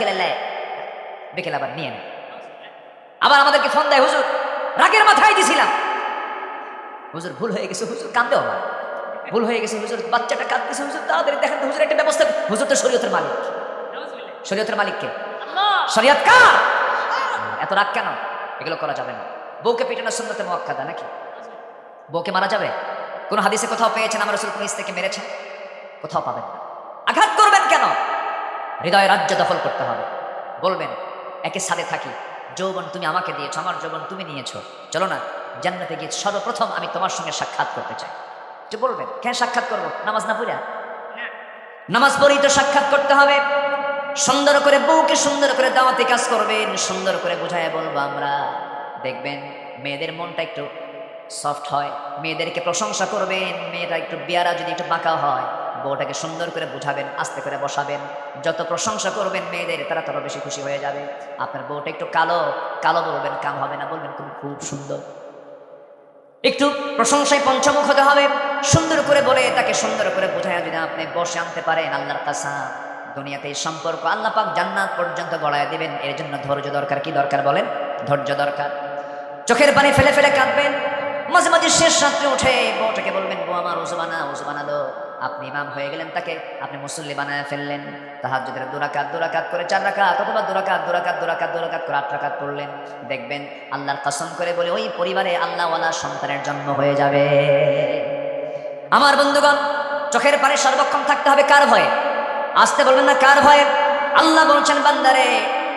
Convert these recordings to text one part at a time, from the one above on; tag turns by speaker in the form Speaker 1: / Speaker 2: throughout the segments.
Speaker 1: বিকেলে নেয়, বিকেলে আবার নিয়ে নেয়। আবার আমাদেরকে ফোন দেয়, হুজুর রাগের মাথায় দিছিলাম, হুজুর ভুল হয়ে গেছে, হুজুর কান্দে আমার, ভুল হয়ে গেছে হুজুর, বাচ্চাটা কাঁদতেছে হুজুর, তাড়াতাড়ি দেখেন তো হুজুর একটা ব্যবস্থা। হুজুর তো শরীয়তের মালিক। শরীয়তের মালিক কে? শরীয়ত কার? এত রাগ কেন? এগুলো করা যাবে না। বউকে পিটানো সুন্নতে মুআক্কাদা নাকি? বউকে মারা যাবে? কোন হাদিসে কোথাও পেয়েছেন আমার রাসূল কোন স্ত্রীকে মেরেছেন? কোথাও পাবেন না। আঘাত করবেন কেন? হৃদয়ে রাজ্য দখল করতে হবে। বলবেন একই সাথে থাকি, যৌবন তুমি আমাকে দিয়েছো, আমার যৌবন তুমি নিয়েছো, চলো না জান্নাতে গিয়ে সর্বপ্রথম আমি তোমার সঙ্গে সাক্ষাৎ করতে চাই। যে বলবেন কেন সাক্ষাৎ করবো? নামাজ না পড়া? নামাজ পড়েই তো সাক্ষাৎ করতে হবে। সুন্দর করে বউকে সুন্দর করে দাওয়াতি কাজ করবেন, সুন্দর করে বুঝায় বলবো আমরা। দেখবেন মেয়েদের মনটা একটু সফট হয়, মেয়েদেরকে প্রশংসা করবেন। মেয়েরা একটু বিয়ারা যদি একটু বাঁকা হয়, বউটাকে সুন্দর করে বুঝাবেন, আস্তে করে বসাবেন। যত প্রশংসা করবেন মেয়েদের, তারা তত বেশি খুশি হয়ে যাবে। আপনার বউটা একটু কালো, কালো বলবেন, কাম হবে না, বলবেন তুমি খুব সুন্দর। একটু প্রশংসায় পঞ্চমুখ হতে হবে। সুন্দর করে বলে তাকে সুন্দর করে বোঝায় যদি আপনি বসে আনতে পারেন, আল্লাহর কাসাম দুনিয়াতে এই সম্পর্ক আল্লাহ পাক জান্নাত পর্যন্ত গড়ায় দিবেন। এর জন্য ধৈর্য দরকার। কি দরকার বলেন? ধৈর্য দরকার। চোখের পানি ফেলে ফেলে কাঁদবেন। মাঝে মাঝে শেষ রাত্রে উঠে বউটাকে বলবেন, বউ আমার ওযু বানালো। আপনি ইমাম হয়ে গেলেন, তাকে আপনি মুসল্লি বানায় ফেললেন। তাহাজ্জুদের 2 রাকাত 2 রাকাত করে 4 রাকাত, অথবা 2 রাকাত 2 রাকাত 2 রাকাত 2 রাকাত করে 8 রাকাত পড়লেন। দেখবেন আল্লাহর কসম করে বলে ওই পরিবারে আল্লাহওয়ালা সন্তানের জন্ম হয়ে যাবে। আমার বন্ধুগণ, চোখের পানি সর্বক্ষণ থাকতে হবে কার ভয়ে? আসতে বলবেন না কার ভয়ে? আল্লাহ বলছেন বান্দারে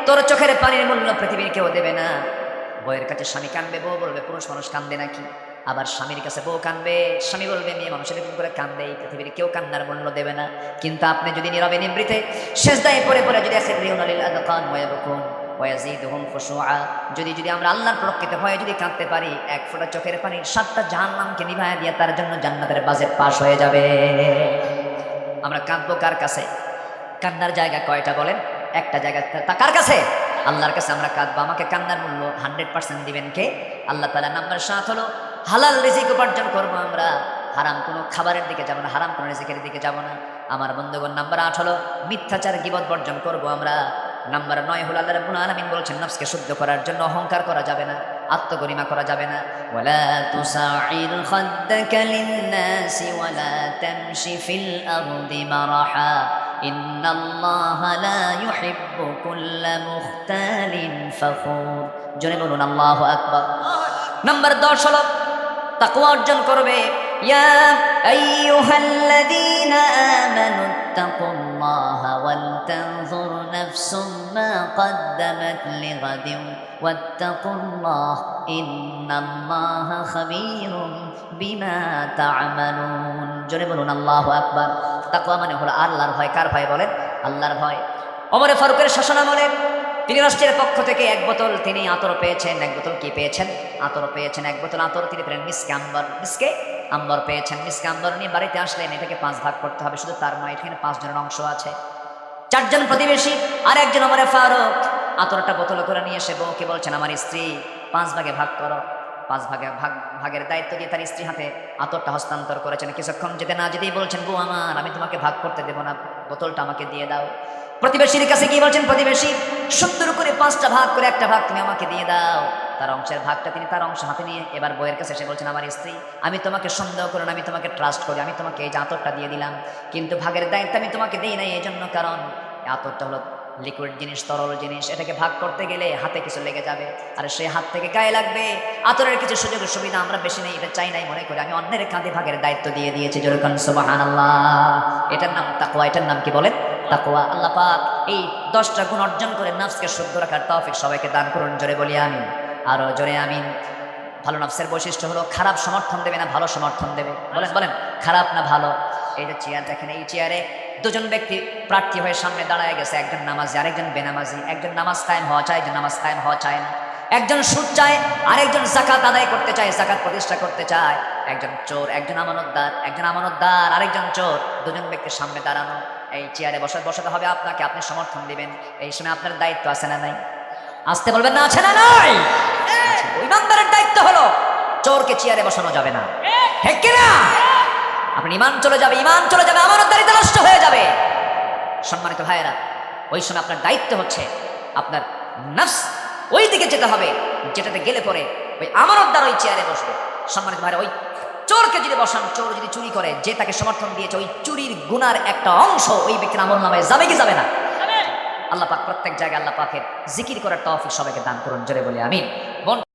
Speaker 1: তোর চোখের পানির মূল্য পৃথিবীর কেউ দেবে না। বউয়ের কাছে স্বামী কাঁদবে, বউ বলবে পুরুষ মানুষ কান্দে নাকি? আবার স্বামীর কাছে বউ কাঁদবে, স্বামী বলবে মেয়ে মানুষের এরকম করে কান্দে, এই পৃথিবীর কেউ কান্নার মূল্য দেবে না। কিন্তু আপনি যদি নীরবে নিবৃতে সেজদায় পড়ে পড়ে যদি আখিরিউনা লিল আযকান ওয়া ইয়াবকুন ওয়া ইয়াজিদুহুম খুশুআ, যদি আমরা আল্লাহর প্রকৃত ভয়ে যদি কাঁদতে পারি, এক ফোঁটা চোখের পানির 7টা জাহান্নামকে নিভায়া দিয়ে তার জন্য জান্নাতের বাজেট পাস হয়ে যাবে। আমরা কাঁদবো কার কাছে? কান্নার জায়গা কয়টা বলেন? একটা জায়গা। তা কার কাছে? আল্লাহর কাছে আমরা কাঁদবো। আমাকে কান্নার মূল্য 100% দিবেন কে? আল্লাহ তাআলা। নাম্বার 7 হলো হালাল রিজিক উপার্জন করবো আমরা। হারাম কোনো খাবারের দিকে যাব না, হারাম কোনো রিজিকের দিকে যাব না। আমার বন্ধুগণ, নাম্বার 8 হলো মিথ্যাচার গীবত বর্জন করবো আমরা। নাম্বার 9 হলো আল্লাহ রাব্বুল আলামিন বলছেন নফসকে শুদ্ধ করার জন্য অহংকার করা যাবে না, আত্মগরিমা করা যাবে না। ওয়ালা তুসাইর খাদ্দাকা লিন-নাসি ওয়ালা তামশি ফিল আরদি মারাহা ইন্নাল্লাহা লা ইউহিব্বু কুল্লা মুখতালিন ফাখুর। জোরে বলুন আল্লাহু আকবার। নাম্বার 10 হলো তাকওয়া অর্জন করবে। ইয়া আইয়ুহাল্লাযীনা আমানু তাকুল্লাহা ওয়াল তানজুর নাফসুম মা কদ্দামাত লিগাদিন ওয়াত্তাকুল্লাহ ইন্নাল্লাহা খাবীরুম বিমা তা'মালুন। জোরে বলুন আল্লাহু আকবার। তাকওয়া মানে হলো আল্লাহর ভয়। কার ভয় বলেন? আল্লাহর ভয়। ওমর ফারুকের শাসনামলে তিনি রাষ্ট্রের পক্ষ থেকে 1 বোতল তিনি আতর পেয়েছেন। 1 বোতল কি পেয়েছেন? আতর পেয়েছেন। 1 বোতল আতর তিনি পেলেন মিসকে আম্বর পেয়েছেন। মিসকে আম্বর নিয়ে বাড়িতে আসলেন। এটাকে 5 ভাগ করতে হবে। শুধু তার নয়, এখানে 5 জনের অংশ আছে। 4 জন প্রতিবেশী আর 1 জন ওমর ফারুক। আতরটা বোতল করে নিয়ে এসে বউকে বলছেন আমার স্ত্রী 5 ভাগে ভাগ করো। 5 ভাগে ভাগের দায়িত্ব দিয়ে তার স্ত্রী হাতে আতরটা হস্তান্তর করেছেন। কিছুক্ষণ যেতেই বলছেন বউ আমার, আমি তোমাকে ভাগ করতে দেব না, বোতলটা আমাকে দিয়ে দাও। প্রতিবেশীর কাছে গিয়ে বলছেন প্রতিবেশী সুন্দর করে 5টা ভাগ করে 1টা ভাগ তুমি আমাকে দিয়ে দাও। তার অংশের ভাগটা তিনি তার অংশ হাতে নিয়ে এবার বউয়ের কাছে এসে বলছেন আমার স্ত্রী, আমি তোমাকে সন্দেহ করি না, আমি তোমাকে ট্রাস্ট করি, আমি তোমাকে এই যে আতরটা দিয়ে দিলাম, কিন্তু ভাগের দায়িত্ব আমি তোমাকে দিই নাই এই জন্য, কারণ আতরটা হলো লিকুইড জিনিস, তরল জিনিস, এটাকে ভাগ করতে গেলে হাতে কিছু লেগে যাবে, আর সেই হাত থেকে গায়ে লাগবে। আতরের কিছু সুযোগ সুবিধা আমরা বেশি নেই, এটা চাই নাই মনে করে আমি অন্যের কাঁধে ভাগের দায়িত্ব দিয়ে দিয়েছি। যেরকম সুবহানাল্লাহ। এটার নাম তাকওয়া। এটার নাম কি বলেন? তাকওয়া। আল্লাহ পাক এই 10টা গুণ অর্জন করে নফসকে শুদ্ধ রাখার তৌফিক সবাইকে দান করুন। জোরে বলি আমিন। আরো জোরে আমিন। ভালো নফসের বৈশিষ্ট্য হলো খারাপ সমর্থন দেবে না, ভালো সমর্থন দেবে। বলেন খারাপ না ভালো? এই যে চেয়ার দেখেন, এই চেয়ারে 2 জন ব্যক্তি প্রার্থী হয়ে সামনে দাঁড়ায় গেছে। একজন নামাজি, আরেকজন বেনামাজি। একজন নামাজ কায়েম হওয়া চায়, একজন নামাজ কায়েম হওয়া চায় না। একজন সুদ চায়, আরেকজন যাকাত আদায় করতে চায়, যাকাত প্রতিষ্ঠা করতে চায়। একজন চোর, একজন আমানতদার, আরেকজন চোর। 2 জন ব্যক্তির সামনে দাঁড়ানো। এই চেয়ারে বসাতে হবে আপনাকে, আপনি সমর্থন দিবেন। এই সময় আপনার দায়িত্ব আছে না নাই? আসতে বলবেন না, আছে না নাই? ওই বান্দারের দায়িত্ব হলো চোরকে চেয়ারে বসানো যাবে না। ঠিক কিনা? আপনার ইমান চলে যাবে, আমানতদারিত্ব নষ্ট হয়ে যাবে। সম্মানিত ভাইয়েরা, ওই সময় আপনার দায়িত্ব হচ্ছে আপনার নফস ওই দিকে যেতে হবে, যেটাতে গেলে পরে ওই আমানতদার ওই চেয়ারে বসবে। সম্মানিত ভাইরা, ওই চোরকে যদি বসান, চোর যদি চুরি করে, যে তাকে সমর্থন দিয়েছে, ওই চুরির গুনার একটা অংশ ওই ব্যক্তির আমল নামায় যাবে কি যাবে না? আল্লাহ পাক প্রত্যেক জায়গায় আল্লাহ পাকের জিকির করার তৌফিক সবাইকে দান করুন, জোরে বলি আমিন।